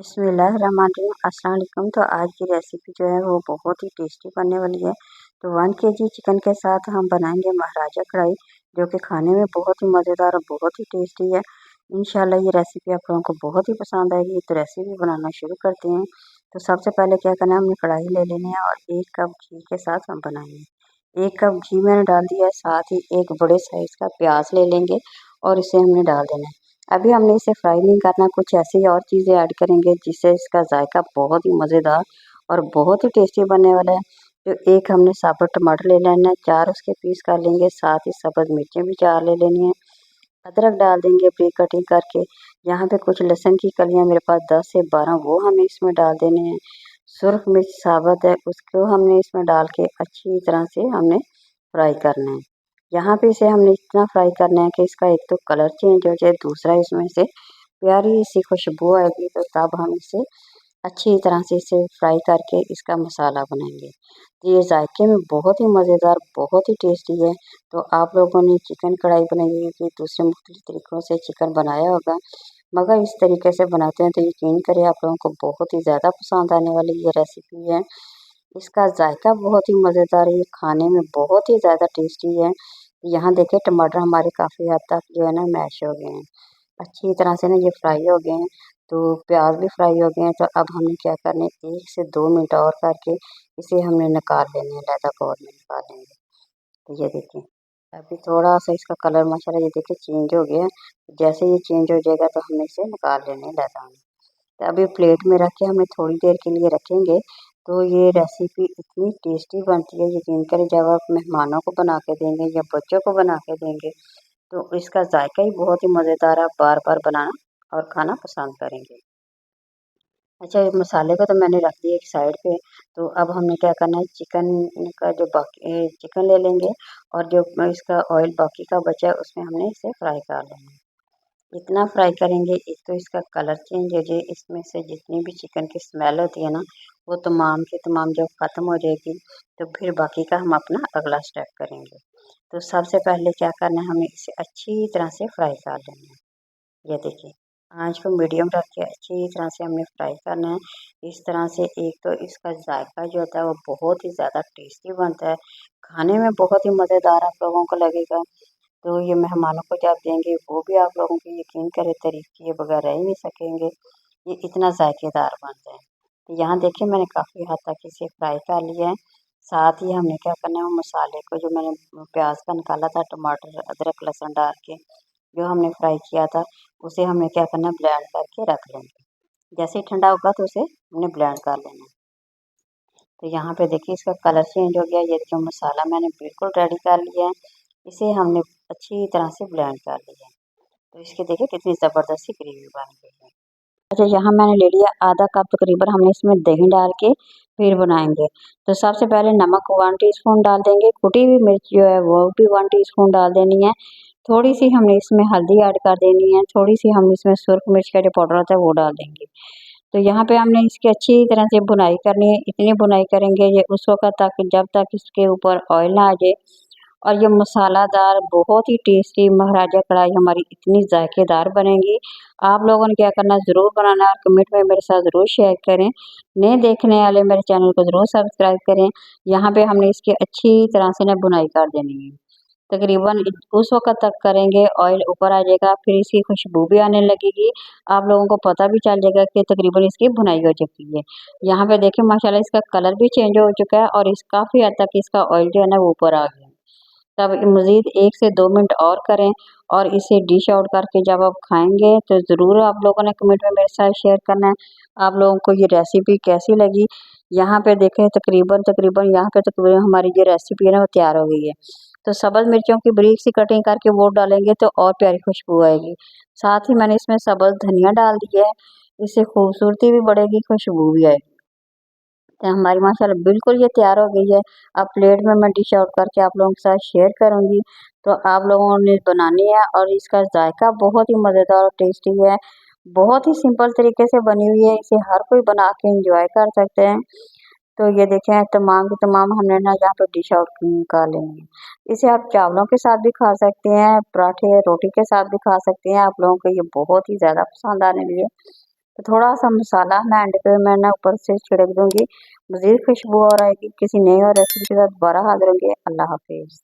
बिस्मिल्लाहिर्रहमानिर्रहीम। अस्सलाम वालेकुम। तो आज की रेसिपी जो है वो बहुत ही टेस्टी बनने वाली है। तो 1 केजी चिकन के साथ हम बनाएंगे महाराजा कढ़ाई, जो कि खाने में बहुत ही मज़ेदार और बहुत ही टेस्टी है। इंशाल्लाह ये रेसिपी आप लोगों को बहुत ही पसंद आएगी। तो रेसिपी बनाना शुरू करते हैं। तो सबसे पहले क्या करना है, हमने कढ़ाई ले लेनी है और 1 कप घी के साथ हम बनाएंगे। 1 कप घी मैंने डाल दिया है, साथ ही एक बड़े साइज़ का प्याज ले लेंगे और इसे हमने डाल देना है। अभी हमने इसे फ्राई नहीं करना, कुछ ऐसी और चीज़ें ऐड करेंगे जिससे इसका जायका बहुत ही मज़ेदार और बहुत ही टेस्टी बनने वाला है। तो एक हमने साबुत टमाटर ले लेना है, 4 उसके पीस कर लेंगे, साथ ही सब्ज़ मिर्चें भी 4 ले लेनी है। अदरक डाल देंगे ब्रीक कटिंग करके। यहाँ पे कुछ लहसुन की कलियाँ मेरे पास 10 से 12 वो हमें इसमें डाल देने हैं। सुर्ख मिर्च साबुत है, उसको हमने इसमें डाल के अच्छी तरह से हमने फ्राई करना है। यहाँ पे इसे हमने इतना फ्राई करना है कि इसका एक तो कलर चेंज हो जाए, दूसरा इसमें से प्यारी सी खुशबू आएगी। तो तब हम इसे अच्छी तरह से इसे फ्राई करके इसका मसाला बनाएंगे। तो ये जायके में बहुत ही मज़ेदार, बहुत ही टेस्टी है। तो आप लोगों ने चिकन कढ़ाई बनाई होगी, दूसरे मुख्तलिफ तरीक़ों से चिकन बनाया होगा, मगर इस तरीके से बनाते हैं तो यकीन करें आप लोगों को बहुत ही ज़्यादा पसंद आने वाली ये रेसिपी है। इसका जायका बहुत ही मज़ेदार है, ये खाने में बहुत ही ज़्यादा टेस्टी है। यहाँ देखिए टमाटर हमारे काफ़ी हद तक जो है ना मैश हो गए हैं, अच्छी तरह से ना ये फ्राई हो गए हैं। तो प्याज भी फ्राई हो गए हैं। तो अब हमें क्या करना है, 1 से 2 मिनट और करके इसे हमने निकाल लेना है, लहदा बाउल में निकाल लेंगे। तो ये देखिए अभी थोड़ा सा इसका कलर माशाल्लाह ये देखिए चेंज हो गया है। जैसे ये चेंज हो जाएगा तो हमें इसे निकाल लेना है लहदा में। तो अभी प्लेट में रख के हमें थोड़ी देर के लिए रखेंगे। तो ये रेसिपी इतनी टेस्टी बनती है, यकीन करें जब आप मेहमानों को बना के देंगे या बच्चों को बना के देंगे तो इसका जायका ही बहुत ही मज़ेदार है, आप बार-बार बनाना और खाना पसंद करेंगे। अच्छा, ये मसाले को तो मैंने रख दिया एक साइड पे। तो अब हमने क्या करना है, चिकन का जो बाकी चिकन ले लेंगे और जो इसका ऑयल बाकी का बचा है उसमें हमने इसे फ्राई कर लेना है। इतना फ्राई करेंगे एक तो इसका कलर चेंज हो जाए, इसमें से जितनी भी चिकन की स्मेल होती है ना वो तमाम की तमाम जब ख़त्म हो जाएगी तो फिर बाकी का हम अपना अगला स्टेप करेंगे। तो सबसे पहले क्या करना है, हमें इसे अच्छी तरह से फ्राई कर लेना है। ये देखिए आँच को मीडियम रख के अच्छी तरह से हमने फ्राई करना है। इस तरह से एक तो इसका जायका जो होता है वो बहुत ही ज़्यादा टेस्टी बनता है, खाने में बहुत ही मज़ेदार आप लोगों को लगेगा। तो ये मेहमानों को जब देंगे वो भी आप लोगों की यकीन करें तारीफ़ किए बगैर रह ही नहीं सकेंगे, ये इतना जायकेदार बनता है। तो यहाँ देखिए मैंने काफ़ी हद तक इसे फ्राई कर लिया है। साथ ही हमने क्या करना है, वो मसाले को जो मैंने प्याज का निकाला था, टमाटर अदरक लहसुन डाल के जो हमने फ्राई किया था उसे हमें क्या करना है, ब्लेंड करके रख लेंगे। जैसे ही ठंडा होगा तो उसे हमने ब्लेंड कर लेना है। तो यहाँ पे देखिए इसका कलर चेंज हो गया, ये जो मसाला मैंने बिल्कुल रेडी कर लिया है, इसे हमने अच्छी तरह से ब्लेंड कर लिया है। तो इसकी देखिए कितनी ज़बरदस्त सी ग्रेवी बन गई है। अच्छा, यहाँ मैंने ले लिया आधा कप तकरीबन, हमने इसमें दही डाल के फिर बनाएंगे। तो सबसे पहले नमक 1 टीस्पून डाल देंगे, कुटी हुई मिर्च जो है वो भी 1 टीस्पून डाल देनी है। थोड़ी सी हमने इसमें हल्दी ऐड कर देनी है, थोड़ी सी हम इसमें सुर्ख मिर्च का जो पाउडर होता है वो डाल देंगे। तो यहाँ पे हमने इसकी अच्छी तरह से भुनाई करनी है, इतनी भुनाई करेंगे ये उस वक़्त तक जब तक इसके ऊपर ऑयल ना आ जाए। और ये मसालादार बहुत ही टेस्टी महाराजा कढ़ाई हमारी इतनी जायकेदार बनेगी। आप लोगों ने क्या करना है, ज़रूर बनाना और कमेंट में मेरे साथ ज़रूर शेयर करें। नए देखने वाले मेरे चैनल को ज़रूर सब्सक्राइब करें। यहाँ पे हमने इसकी अच्छी तरह से ना भुनाई कर देनी है। तकरीबन उस वक़्त तक करेंगे ऑयल ऊपर आ जाएगा, फिर इसकी खुशबू भी आने लगेगी। आप लोगों को पता भी चल जाएगा कि तकरीबन इसकी भुनाई हो चुकी है। यहाँ पे देखिए माशाल्लाह इसका कलर भी चेंज हो चुका है और इस काफ़ी हद तक इसका ऑयल जो है ना वो ऊपर आ गया है। तब मज़ीद 1 से 2 मिनट और करें और इसे डिश आउट करके जब आप खाएँगे तो ज़रूर आप लोगों ने कमेंट में मेरे साथ शेयर करना है, आप लोगों को ये रेसिपी कैसी लगी। यहाँ पे देखें तकरीबन यहाँ पे तकरीबन हमारी जो रेसिपी है ना वो तैयार हो गई है। तो सब्ज़ मिर्चों की बारीक सी कटिंग करके वो डालेंगे तो और प्यारी खुशबू आएगी। साथ ही मैंने इसमें सब्ज़ धनिया डाल दिया है, इससे खूबसूरती भी बढ़ेगी, खुशबू भी आएगी। तो हमारी माशाल्लाह बिल्कुल ये तैयार हो गई है। अब प्लेट में मैं डिश आउट करके आप लोगों के साथ शेयर करूँगी। तो आप लोगों ने बनानी है और इसका जायका बहुत ही मज़ेदार और टेस्टी है। बहुत ही सिंपल तरीके से बनी हुई है, इसे हर कोई बना के एंजॉय कर सकते हैं। तो ये देखें तमाम के तमाम हमने ना यहाँ पर डिश आउट कर लेंगे। इसे आप चावलों के साथ भी खा सकते हैं, पराठे रोटी के साथ भी खा सकते हैं। आप लोगों को ये बहुत ही ज़्यादा पसंद आने लगी है। तो थोड़ा सा मसाला मैं एंड पे मैं ना ऊपर से छिड़क दूंगी। मज़ीद खुशबू और आएगी। किसी नई और रेसिपी के साथ दोबारा हाजिर होंगे। अल्लाह हाफिज़।